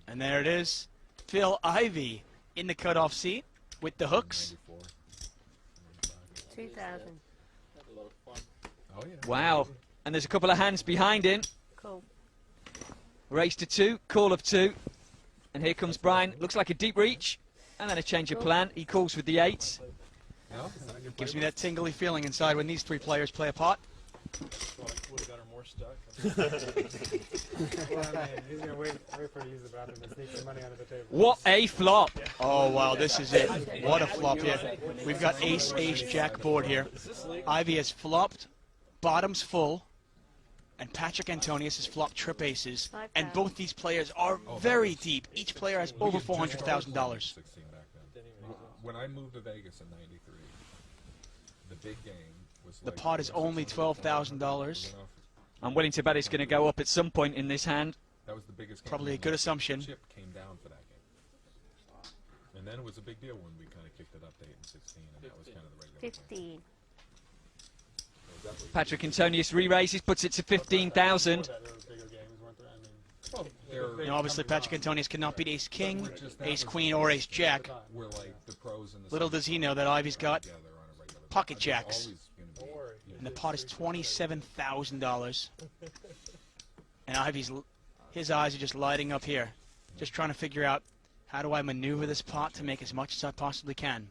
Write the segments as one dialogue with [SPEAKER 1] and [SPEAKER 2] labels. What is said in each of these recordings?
[SPEAKER 1] And there it is. Phil Ivey in the cutoff seat with the hooks.
[SPEAKER 2] 2,000.
[SPEAKER 3] Oh, yeah.
[SPEAKER 4] Wow. And there's a couple of hands behind him.
[SPEAKER 2] Cool.
[SPEAKER 4] Race to 2, call of 2. And here comes Brian. Looks like a deep reach. And then a change of plan. He calls with the 8s.
[SPEAKER 3] No?
[SPEAKER 1] Gives me that tingly feeling inside when these three players play a pot.
[SPEAKER 5] Would have got her more stuck.
[SPEAKER 6] Well, man, he's going to wait for her to use the bathroom and sneak some money under the table.
[SPEAKER 4] What a flop.
[SPEAKER 1] Oh, wow, this is it. What a flop here. We've got ace, ace, jack board here. Ivey has flopped, bottoms full, and Patrick Antonius has flopped trip aces. And both these players are very deep. Each player has over $400,000.
[SPEAKER 3] When I moved to Vegas in '93, the big game was
[SPEAKER 1] The pot is only $12,000.
[SPEAKER 4] I'm willing to bet it's going to go up at some point in this hand.
[SPEAKER 3] That was the biggest game.
[SPEAKER 1] Probably a good assumption.
[SPEAKER 3] Chip came down for that game. And then it was a big deal when we kind of kicked it up to 8 and 16, and that was kind of the regular
[SPEAKER 2] 15.
[SPEAKER 4] Patrick Antonius re-raises, puts it to 15,000.
[SPEAKER 1] You know, obviously, Patrick Antonius cannot beat ace king, ace queen, or ace jack.
[SPEAKER 3] We're like the pros and the
[SPEAKER 1] Little does he know that Ivey's got
[SPEAKER 3] together on a regular
[SPEAKER 1] pocket
[SPEAKER 3] basis.
[SPEAKER 1] jacks.
[SPEAKER 3] Always gonna be,
[SPEAKER 1] And the pot is $27,000. And Ivey's, his eyes are just lighting up here. Just trying to figure out, how do I maneuver this pot to make as much as I possibly can?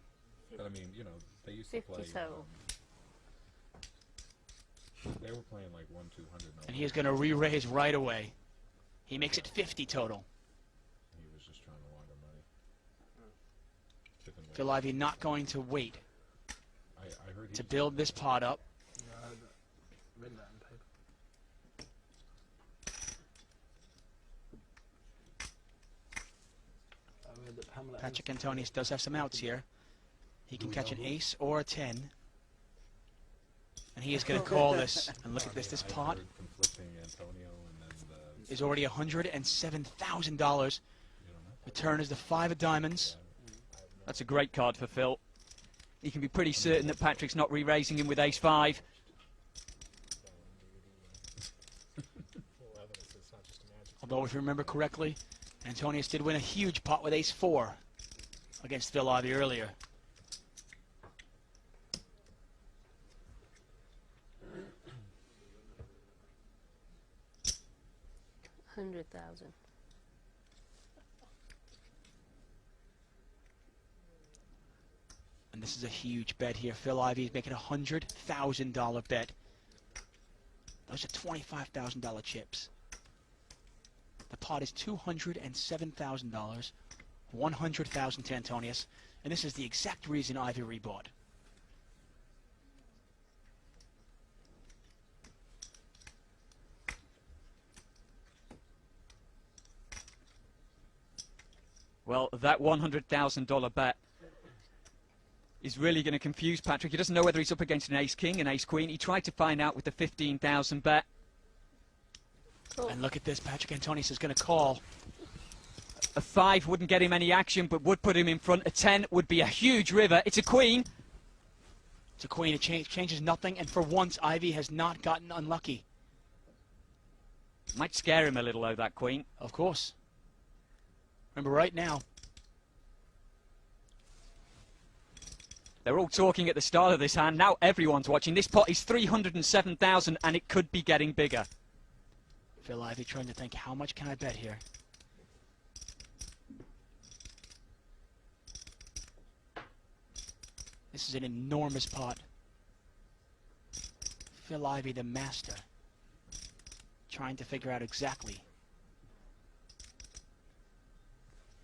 [SPEAKER 3] But I mean, you know, they used to
[SPEAKER 2] 50
[SPEAKER 3] play.
[SPEAKER 2] total.
[SPEAKER 3] They were playing like 1-200.
[SPEAKER 1] And he is going to re-raise right away. He makes it 50 total.
[SPEAKER 3] He was just trying to launder money. Chipping away.
[SPEAKER 1] Phil Ivey not going to wait
[SPEAKER 3] I heard he
[SPEAKER 1] to build this pot up. Patrick Antonius does have some outs here. He can catch an ace or a 10. And he is going to call this. And look at this. This pot is already $107,000. The turn is the 5 of diamonds.
[SPEAKER 4] That's a great card for Phil. He can be pretty certain that Patrick's not re-raising him with ace-5.
[SPEAKER 1] Although, if you remember correctly, Antonius did win a huge pot with ace-4 against Phil Ivey earlier.
[SPEAKER 2] $100,000.
[SPEAKER 1] And this is a huge bet here. Phil Ivey is making a $100,000 bet. Those are $25,000 chips. The pot is $207,000, $100,000 to Antonius, and this is the exact reason Ivey rebought.
[SPEAKER 4] Well, that $100,000 bet is really going to confuse Patrick. He doesn't know whether he's up against an ace-king, an ace-queen. He tried to find out with the 15,000 bet.
[SPEAKER 2] Cool.
[SPEAKER 1] And look at this, Patrick Antonius is going to call.
[SPEAKER 4] A 5 wouldn't get him any action, but would put him in front. A 10 would be a huge river. It's a queen.
[SPEAKER 1] It's a queen. It changes nothing, and for once, Ivey has not gotten unlucky.
[SPEAKER 4] Might scare him a little, though, that queen.
[SPEAKER 1] Of course. Remember, right now,
[SPEAKER 4] they're all talking at the start of this hand. Now everyone's watching. This pot is 307,000, and it could be getting bigger.
[SPEAKER 1] Phil Ivey trying to think, how much can I bet here? This is an enormous pot. Phil Ivey, the master, trying to figure out exactly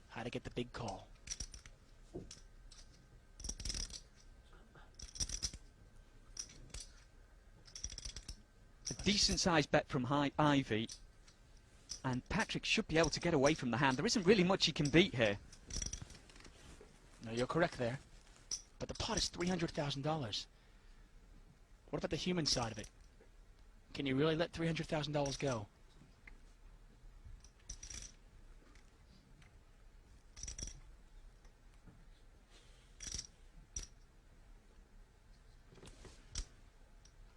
[SPEAKER 1] how to get the big call.
[SPEAKER 4] A decent-sized bet from Ivey, and Patrick should be able to get away from the hand. There isn't really much he can beat here.
[SPEAKER 1] No, you're correct there. But the pot is $300,000. What about the human side of it? Can you really let $300,000 go?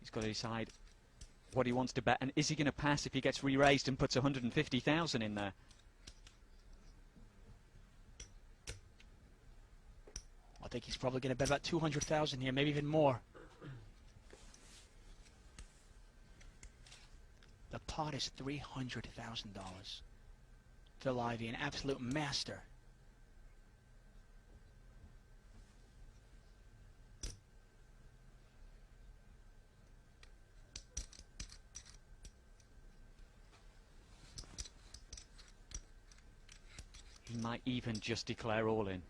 [SPEAKER 4] He's got to decide what he wants to bet, and is he going to pass if he gets re-raised and puts 150,000 in there?
[SPEAKER 1] think he's probably going to bet about 200,000 here, maybe even more. The pot is $300,000. Phil Ivey, an absolute master.
[SPEAKER 4] He might even just declare all in.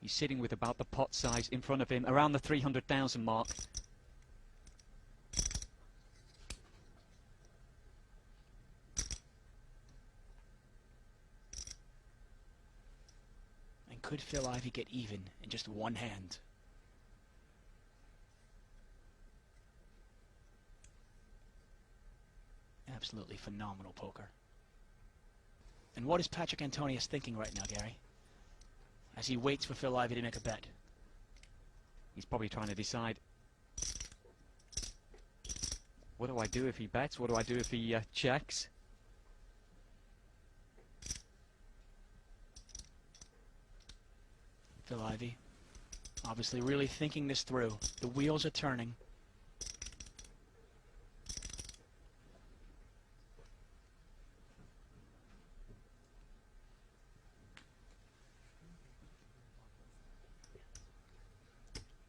[SPEAKER 4] He's sitting with about the pot size in front of him, around the 300,000 mark.
[SPEAKER 1] And could Phil Ivey get even in just one hand? Absolutely phenomenal poker. And what is Patrick Antonius thinking right now, Gary, as he waits for Phil Ivey to make a bet?
[SPEAKER 4] He's probably trying to decide, what do I do if he bets? What do I do if he checks?
[SPEAKER 1] Phil Ivey, obviously really thinking this through. The wheels are turning.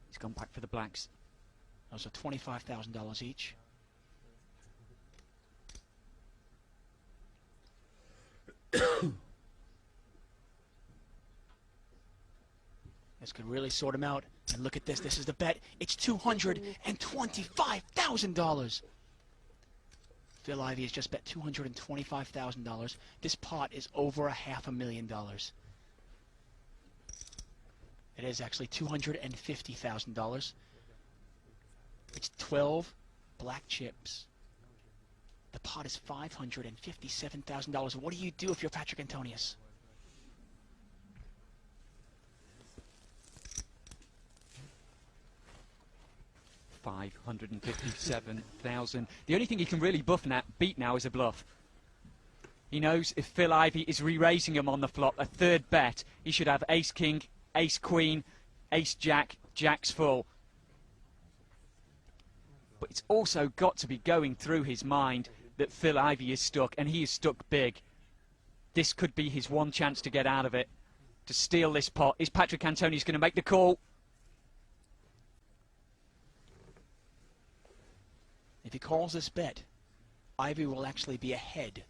[SPEAKER 4] He's gone back for the blacks.
[SPEAKER 1] Those are $25,000 each. This could really sort him out. And look at this. This is the bet. It's $225,000. Phil Ivey has just bet $225,000. This pot is over $500,000. It is actually $250,000. It's 12 black chips. The pot is $557,000. What do you do if you're Patrick Antonius?
[SPEAKER 4] $557,000. The only thing he can really beat now is a bluff. He knows if Phil Ivey is re-raising him on the flop, a third bet, he should have ace-king, ace-queen, ace-jack, jacks full. But it's also got to be going through his mind that Phil Ivey is stuck, and he is stuck big. This could be his one chance to get out of it, to steal this pot. Is Patrick Antonius going to make the call?
[SPEAKER 1] If he calls this bet, Ivey will actually be ahead.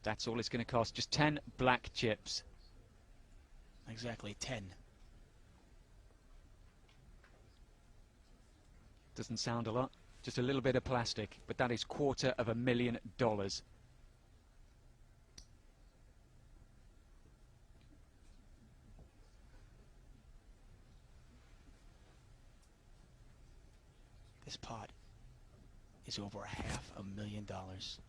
[SPEAKER 4] That's all it's going to cost. Just 10 black chips.
[SPEAKER 1] Exactly, 10.
[SPEAKER 4] Doesn't sound a lot. Just a little bit of plastic. But that is $250,000.
[SPEAKER 1] This pot is over $500,000.
[SPEAKER 4] Let's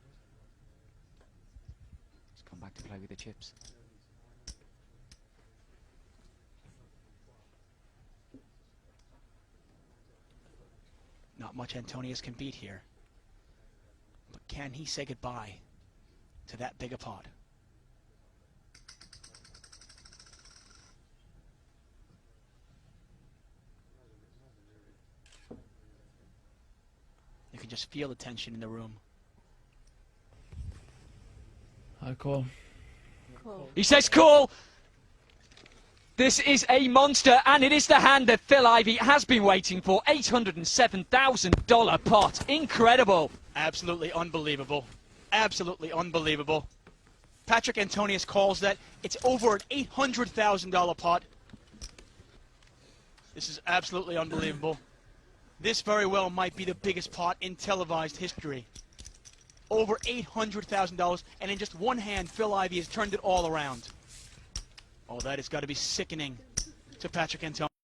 [SPEAKER 4] come back to play with the chips.
[SPEAKER 1] Not much Antonius can beat here. But can he say goodbye to that big a pot? You can just feel the tension in the room.
[SPEAKER 6] I call.
[SPEAKER 2] Cool.
[SPEAKER 4] He says call! This is a monster, and it is the hand that Phil Ivey has been waiting for. $807,000 pot. Incredible.
[SPEAKER 1] Absolutely unbelievable. Absolutely unbelievable. Patrick Antonius calls that. It's over an $800,000 pot. This is absolutely unbelievable. This very well might be the biggest pot in televised history. Over $800,000, and in just one hand, Phil Ivey has turned it all around. Oh, that has got to be sickening to Patrick Antonius.